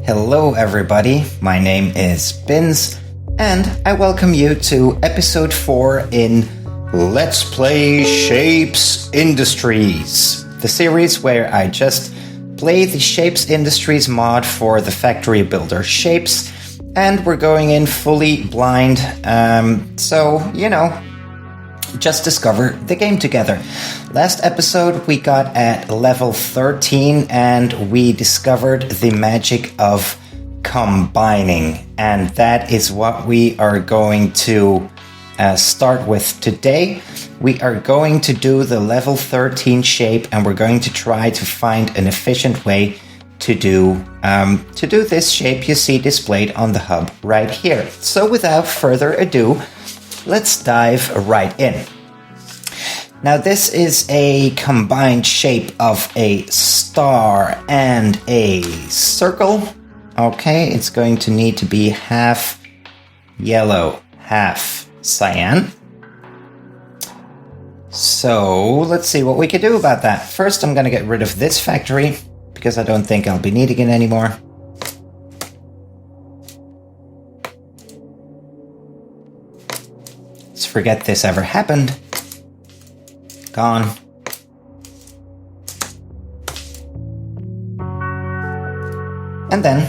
Hello everybody, my name is Bins, and I welcome you to episode 4 in Let's Play Shapez Industries, the series where I just play the Shapez Industries mod for the factory builder Shapez, and we're going in fully blind, just discover the game together. Last episode we got at level 13 and we discovered the magic of combining, and that is what we are going to start with today. We are going to do the level 13 shape, and we're going to try to find an efficient way to do this shape you see displayed on the hub right here. So without further ado, let's dive right in. Now this is a combined shape of a star and a circle. Okay, it's going to need to be half yellow, half cyan. So let's see what we can do about that. First, I'm going to get rid of this factory because I don't think I'll be needing it anymore. Let's forget this ever happened. Gone. And then,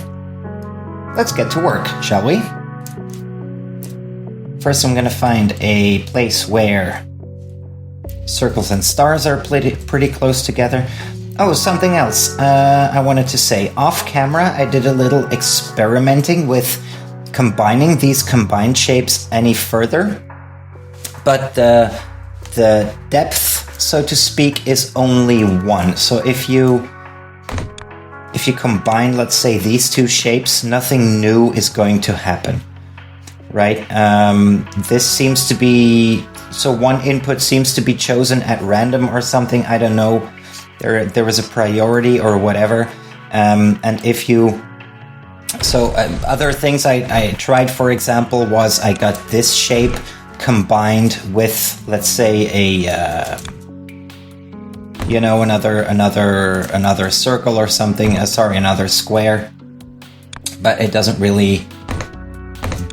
let's get to work, shall we? First, I'm going to find a place where circles and stars are pretty close together. Oh, something else I wanted to say. Off camera, I did a little experimenting with combining these combined shapes any further. But the depth, so to speak, is only 1. So if you combine, let's say, these two shapes, nothing new is going to happen, right? This seems to be... So one input seems to be chosen at random or something, I don't know. There was a priority or whatever. And if you... So other things I tried, for example, was I got this shape combined with, let's say, another circle or something. Another square. But it doesn't really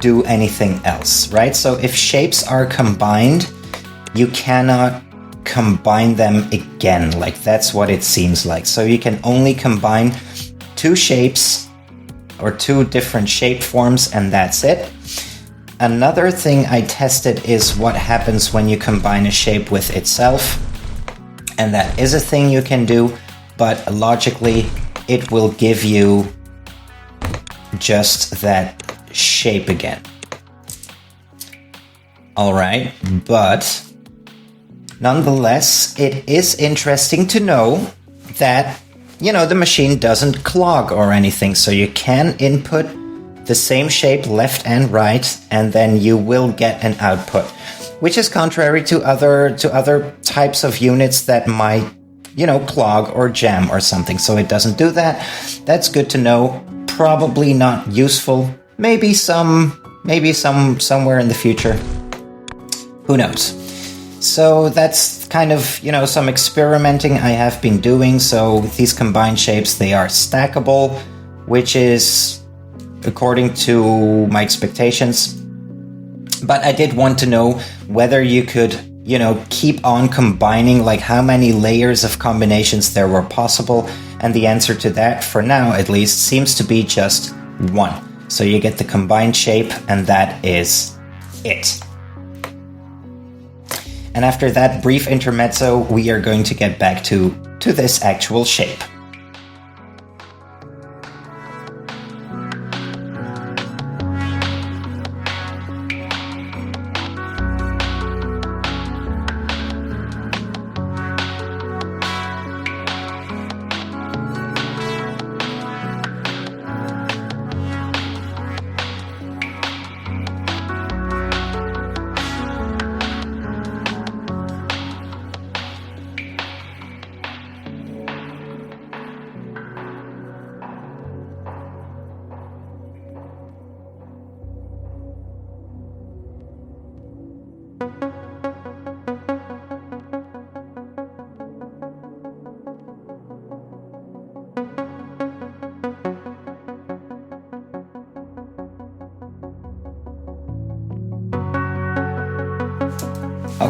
do anything else, right? So if shapes are combined, you cannot combine them again. Like, that's what it seems like. So you can only combine two shapes or two different shape forms, and that's it. Another thing I tested is what happens when you combine a shape with itself. And that is a thing you can do, but logically it will give you just that shape again. Alright, but nonetheless, it is interesting to know that, the machine doesn't clog or anything, so you can input the same shape left and right, and then you will get an output, which is contrary to other types of units that might, clog or jam or something. So it doesn't do that. That's good to know. Probably not useful. Maybe somewhere in the future. Who knows? So that's kind of, some experimenting I have been doing. So with these combined shapes, they are stackable, which is according to my expectations. But I did want to know whether you could, keep on combining, like how many layers of combinations there were possible. And the answer to that, for now at least, seems to be just 1. So you get the combined shape, and that is it. And after that brief intermezzo, we are going to get back to this actual shape.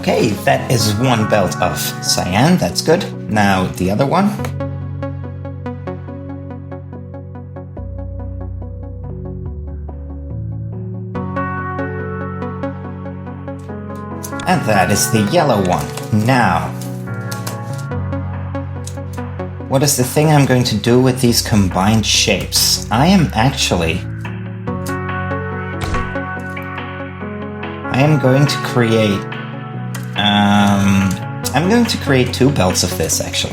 Okay, that is one belt of cyan, that's good. Now the other one. And that is the yellow one. Now, what is the thing I'm going to do with these combined shapes? I am going to create... I'm going to create 2 belts of this, actually.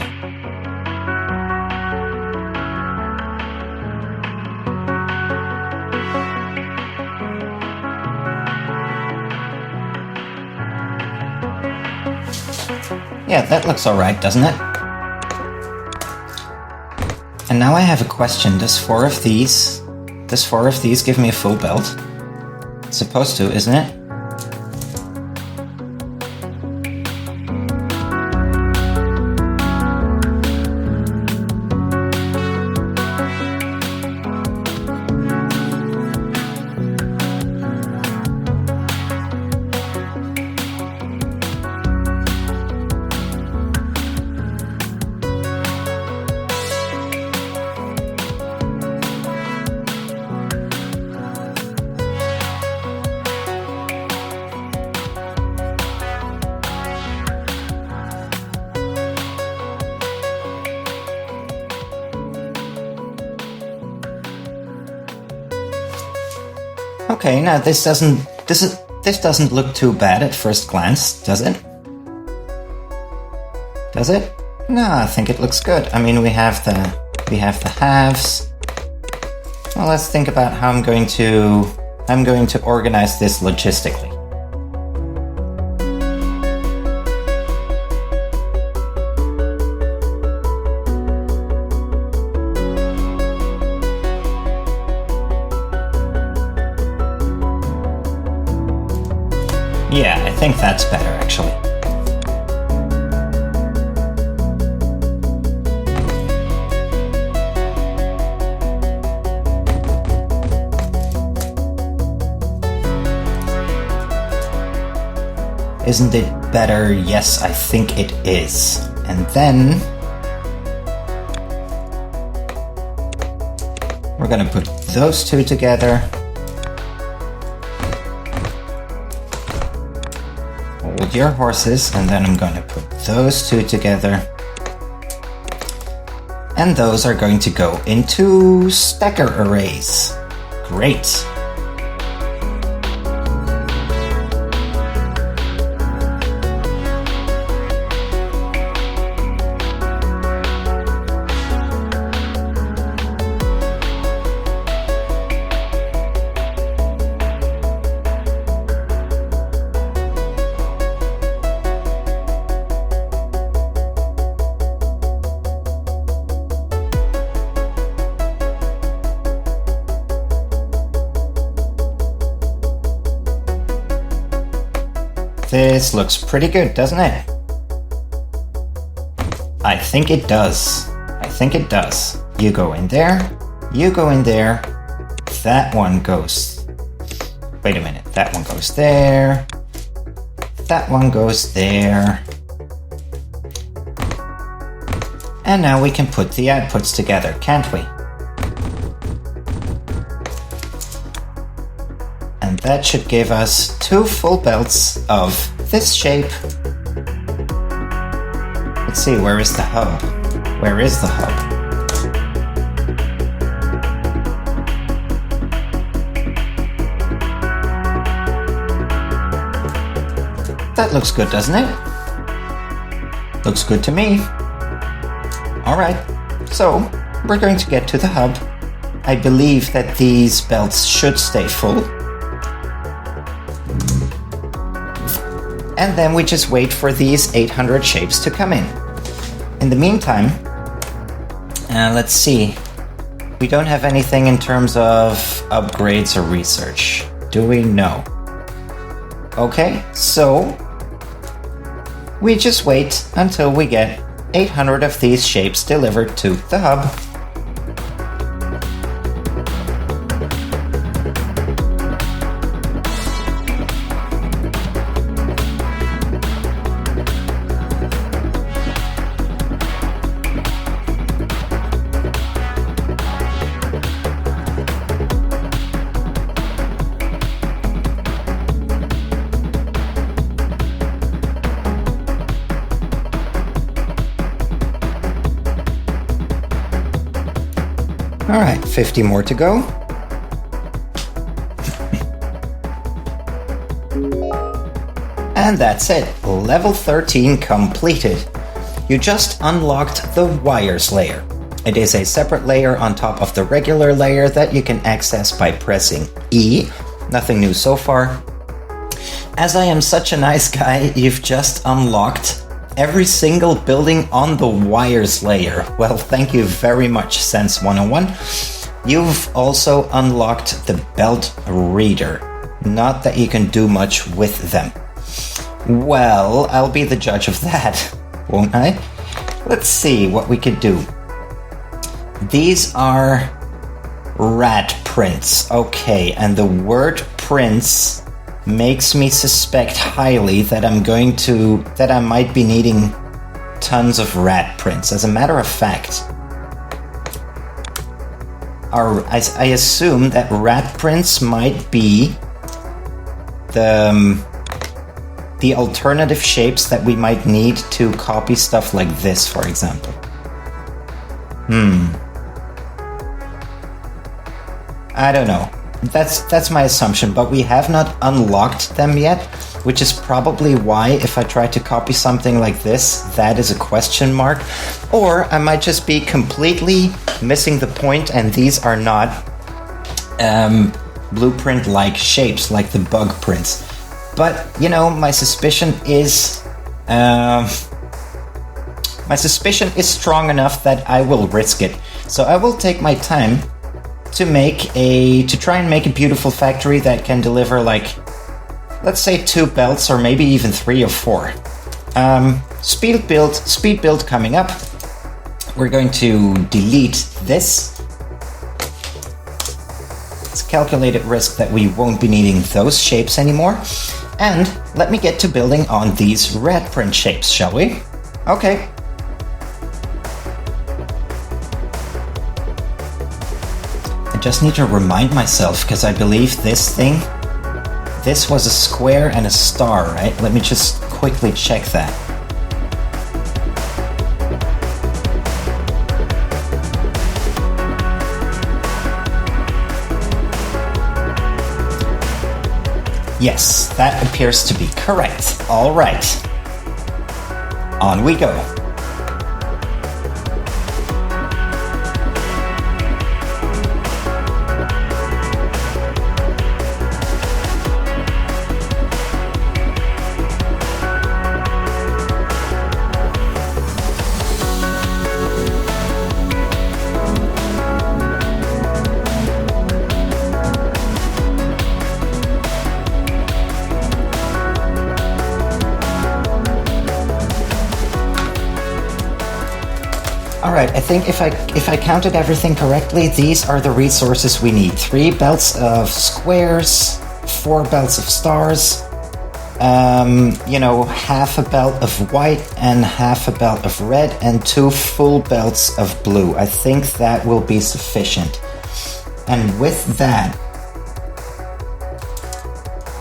Yeah, that looks alright, doesn't it? And now I have a question. Does 4 of these give me a full belt? It's supposed to, isn't it? Okay, now this doesn't look too bad at first glance, does it? Does it? No, I think it looks good. I mean, we have the halves. Well, let's think about how I'm going to organize this logistically. Yeah, I think that's better, actually. Isn't it better? Yes, I think it is. And then we're gonna put those 2 together. Hold your horses, and then I'm gonna put those 2 together. And those are going to go into stacker arrays. Great. This looks pretty good, doesn't it? I think it does. I think it does. You go in there. You go in there. That one goes... Wait a minute. That one goes there. That one goes there. And now we can put the outputs together, can't we? And that should give us 2 full belts of this shape. Let's see, where is the hub? Where is the hub? That looks good, doesn't it? Looks good to me. Alright, so we're going to get to the hub. I believe that these belts should stay full. And then we just wait for these 800 shapes to come in. In the meantime, let's see. We don't have anything in terms of upgrades or research. Do we? No. Okay, so we just wait until we get 800 of these shapes delivered to the hub. All right, 50 more to go. And that's it. Level 13 completed. You just unlocked the wires layer. It is a separate layer on top of the regular layer that you can access by pressing E. Nothing new so far. As I am such a nice guy, you've just unlocked every single building on the wires layer. Well, thank you very much, Sense 101. You've also unlocked the belt reader. Not that you can do much with them. Well, I'll be the judge of that, won't I? Let's see what we could do. These are Ratprints. Okay, and the word prints makes me suspect highly that I might be needing tons of Ratprints. As a matter of fact, I assume that Ratprints might be the alternative shapes that we might need to copy stuff like this, for example. I don't know. That's my assumption, but we have not unlocked them yet, which is probably why if I try to copy something like this, that is a question mark. Or I might just be completely missing the point and these are not blueprint-like shapes like the bug prints. But, you know, my suspicion is strong enough that I will risk it. So I will take my time to try and make a beautiful factory that can deliver, like, let's say 2 belts or maybe even 3 or 4. Speed build coming up. We're going to delete this. It's a calculated risk that we won't be needing those shapes anymore. And let me get to building on these Ratprint shapes, shall we? Okay. I just need to remind myself, because I believe this was a square and a star, right? Let me just quickly check that. Yes, that appears to be correct. All right. On we go. Alright, I think if I counted everything correctly, these are the resources we need. 3 belts of squares, 4 belts of stars, half a belt of white and half a belt of red, and 2 full belts of blue. I think that will be sufficient. And with that,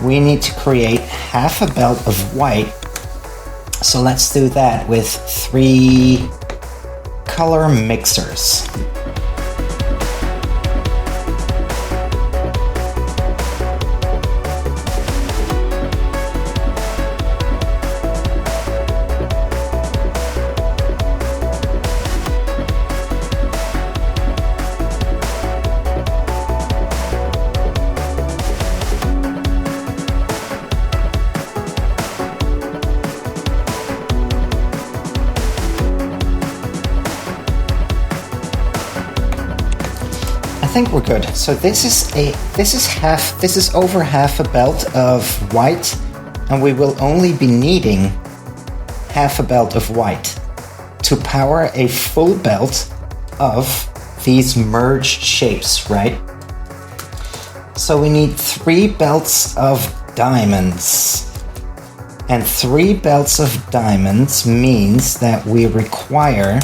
we need to create half a belt of white. So let's do that with 3 color mixers. I think we're good. So this is over half a belt of white, and we will only be needing half a belt of white to power a full belt of these merged shapes, right? So we need 3 belts of diamonds. And 3 belts of diamonds means that we require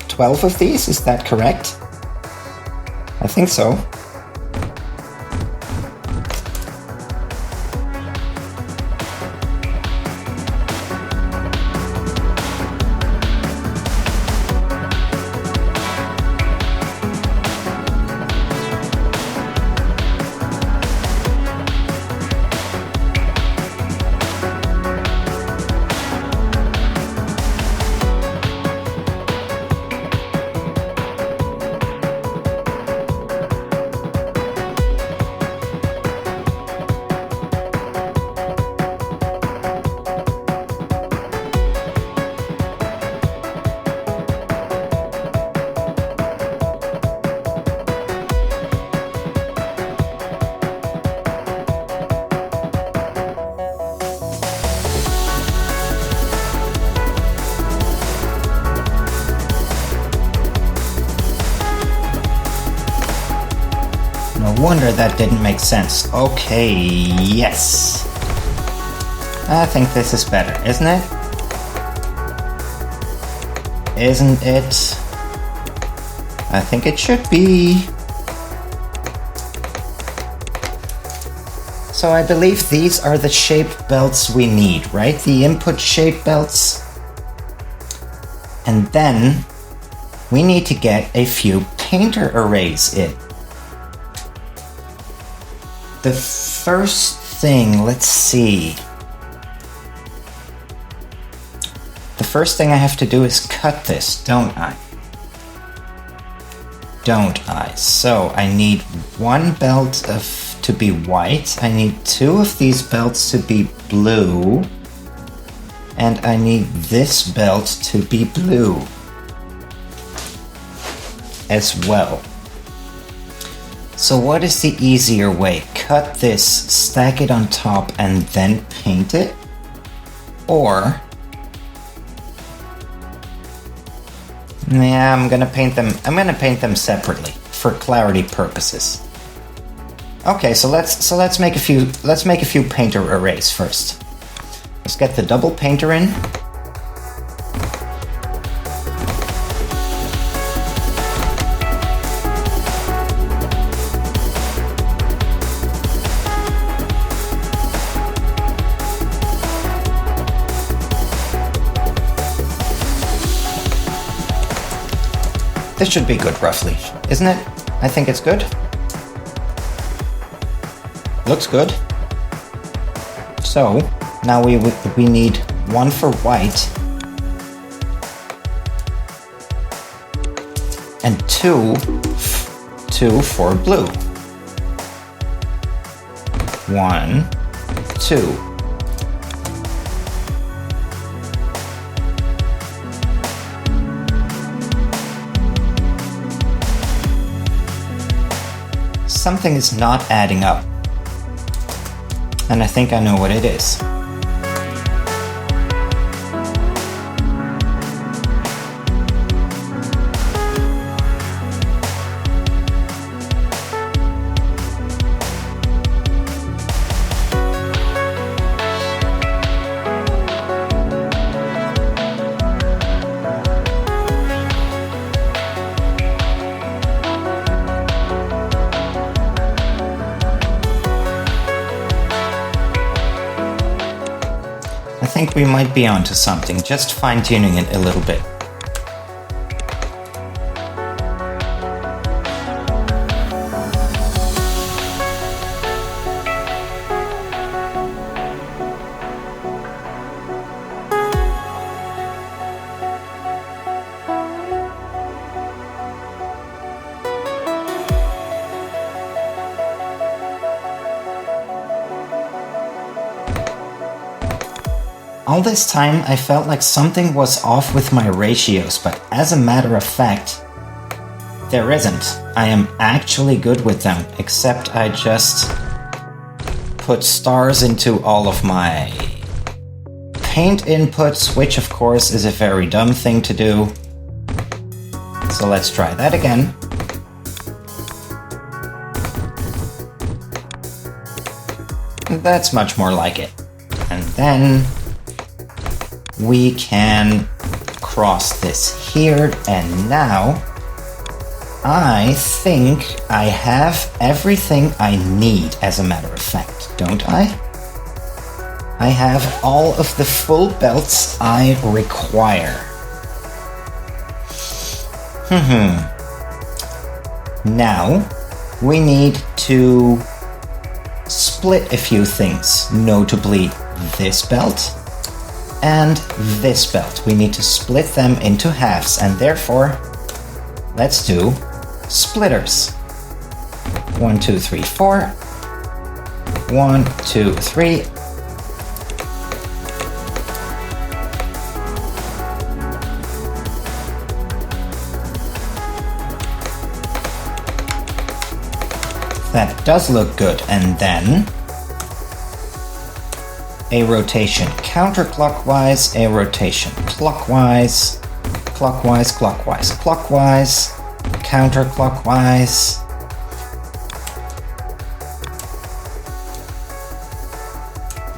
12 of these, is that correct? I think so. wonder that didn't make sense. Okay, yes. I think this is better, isn't it? Isn't it? I think it should be. So I believe these are the shape belts we need, right? The input shape belts. And then we need to get a few painter arrays in. The first thing, let's see. The first thing I have to do is cut this, don't I? So I need one belt to be white, I need two of these belts to be blue, and I need this belt to be blue as well. So what is the easier way? Cut this, stack it on top, and then paint it? Or... yeah, I'm gonna paint them separately for clarity purposes. Okay, so let's make a few painter arrays first. Let's get the double painter in. This should be good, roughly, isn't it? I think it's good. Looks good. So, now we need one for white and two for blue. 1, 2. Something is not adding up, and I think I know what it is. I think we might be onto something, just fine-tuning it a little bit. All this time, I felt like something was off with my ratios, but as a matter of fact, there isn't. I am actually good with them, except I just put stars into all of my paint inputs, which of course is a very dumb thing to do. So let's try that again. That's much more like it. And then we can cross this here, and now I think I have everything I need, as a matter of fact, don't I? I have all of the full belts I require. Now, we need to split a few things, notably this belt and this belt. We need to split them into halves, and therefore, let's do splitters. 1, 2, 3, 4. 1, 2, 3. That does look good, and then a rotation counterclockwise, a rotation clockwise, clockwise, clockwise, clockwise, counterclockwise,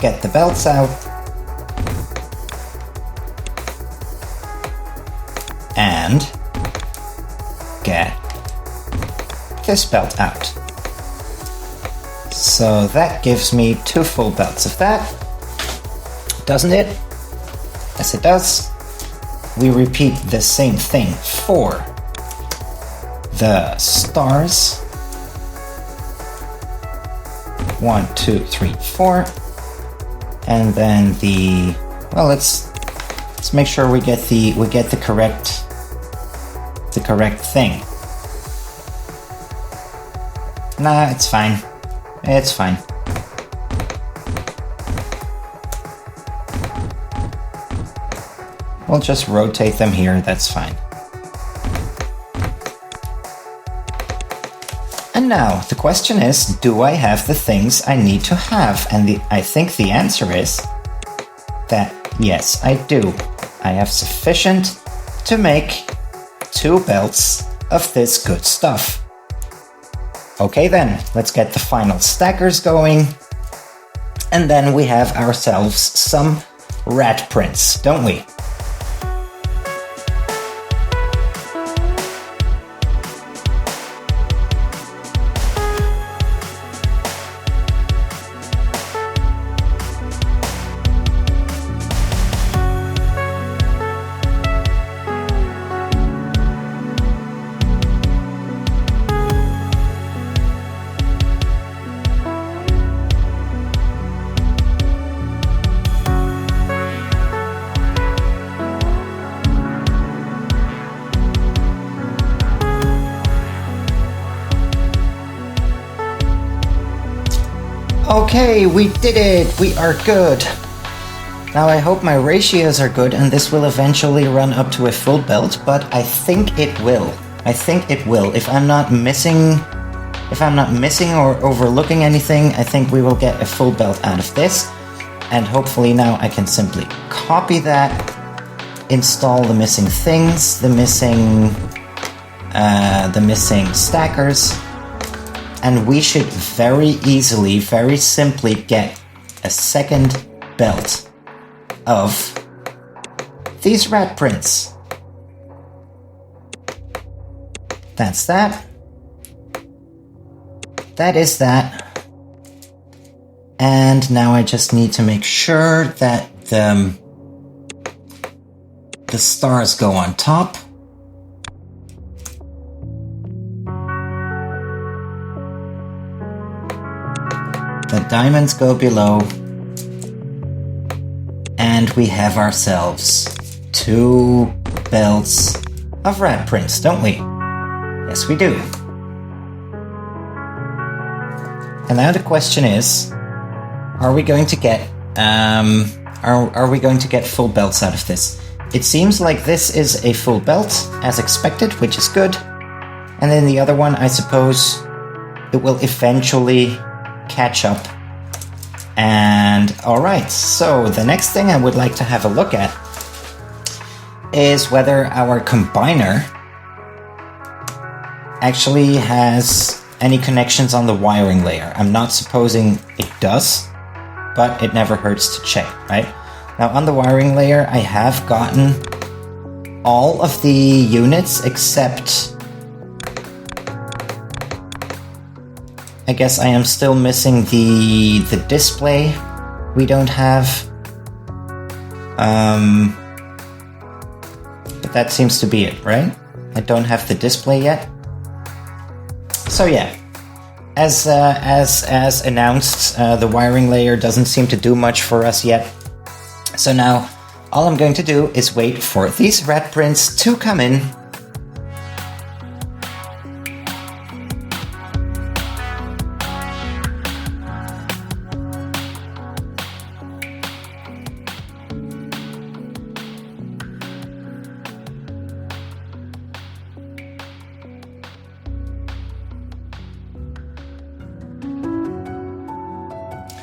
get the belts out, and get this belt out. So that gives me 2 full belts of that, doesn't it? Yes, it does. We repeat the same thing for the stars. 1, 2, 3, 4, and then the, well, let's make sure we get the correct thing. Nah, it's fine. It's fine. We'll just rotate them here, that's fine. And now, the question is, do I have the things I need to have? And I think the answer is that yes, I do. I have sufficient to make 2 belts of this good stuff. Okay then, let's get the final stackers going. And then we have ourselves some Ratprints, don't we? Okay, we did it! We are good! Now I hope my ratios are good and this will eventually run up to a full belt, but I think it will. I think it will. If I'm not missing or overlooking anything, I think we will get a full belt out of this. And hopefully now I can simply copy that, install the missing things, the missing stackers, and we should very easily, very simply get a second belt of these Ratprints. That's that. That is that. And now I just need to make sure that the stars go on top. The diamonds go below. And we have ourselves 2 belts of Ratprints, don't we? Yes, we do. And now the question is, are we going to get are we going to get full belts out of this? It seems like this is a full belt, as expected, which is good. And then the other one, I suppose, it will eventually catch up. And alright, so the next thing I would like to have a look at is whether our combiner actually has any connections on the wiring layer. I'm not supposing it does, but it never hurts to check, right? Now on the wiring layer I have gotten all of the units except I guess I am still missing the display. We don't have. But that seems to be it, right? I don't have the display yet. So yeah, as announced, the wiring layer doesn't seem to do much for us yet. So now, all I'm going to do is wait for these Ratprints to come in.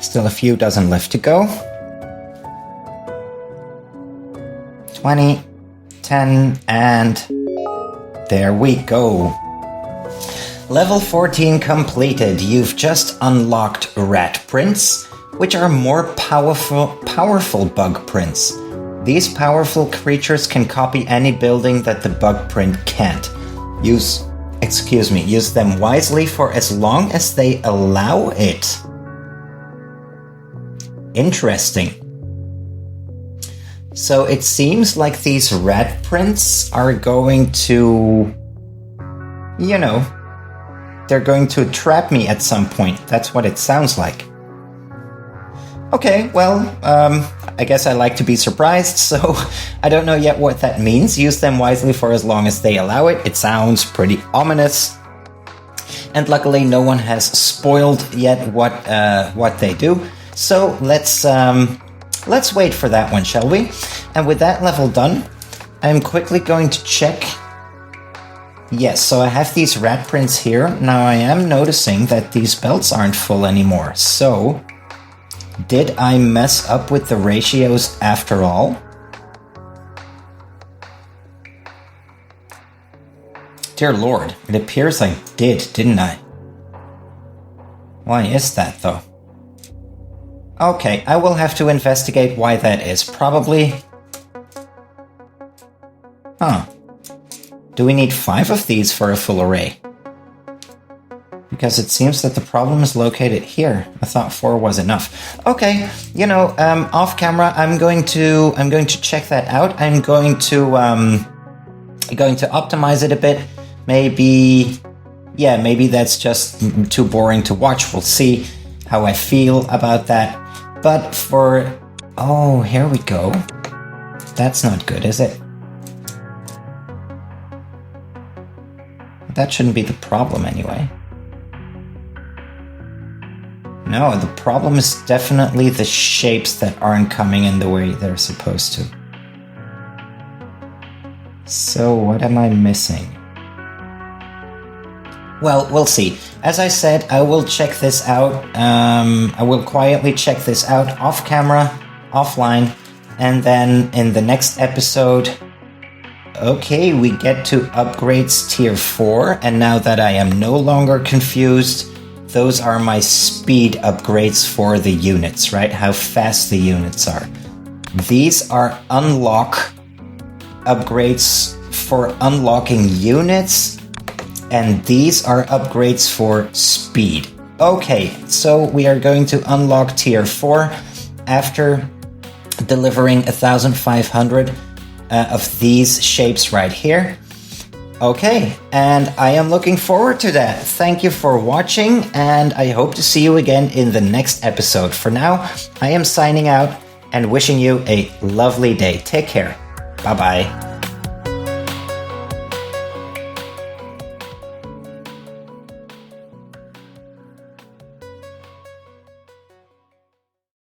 Still a few dozen left to go. 20, 10, and there we go. Level 14 completed. You've just unlocked Ratprints, which are more powerful bug prints. These powerful creatures can copy any building that the bug print can't. Use them wisely for as long as they allow it. Interesting. So it seems like these Ratprints are going to, they're going to trap me at some point. That's what it sounds like. Okay, well, I guess I like to be surprised, so I don't know yet what that means. Use them wisely for as long as they allow it. It sounds pretty ominous. And luckily no one has spoiled yet what they do. So let's wait for that one, shall we? And with that level done, I'm quickly going to check. Yes, so I have these Ratprints here. Now I am noticing that these belts aren't full anymore. So did I mess up with the ratios after all? Dear Lord, it appears I didn't I? Why is that, though? Okay, I will have to investigate why that is. Probably... Do we need 5 of these for a full array? Because it seems that the problem is located here. I thought 4 was enough. Okay, off camera, I'm going to check that out. I'm going to optimize it a bit. Maybe that's just too boring to watch. We'll see how I feel about that. But here we go. That's not good, is it? That shouldn't be the problem anyway. No, the problem is definitely the shapes that aren't coming in the way they're supposed to. So what am I missing? Well, we'll see. As I said, I will check this out. I will quietly check this out off camera, offline, and then in the next episode... Okay, we get to upgrades tier 4, and now that I am no longer confused, those are my speed upgrades for the units, right? How fast the units are. These are unlock upgrades for unlocking units, and these are upgrades for speed. Okay, so we are going to unlock tier 4 after delivering 1,500 of these shapes right here. Okay, and I am looking forward to that. Thank you for watching, and I hope to see you again in the next episode. For now, I am signing out and wishing you a lovely day. Take care. Bye-bye.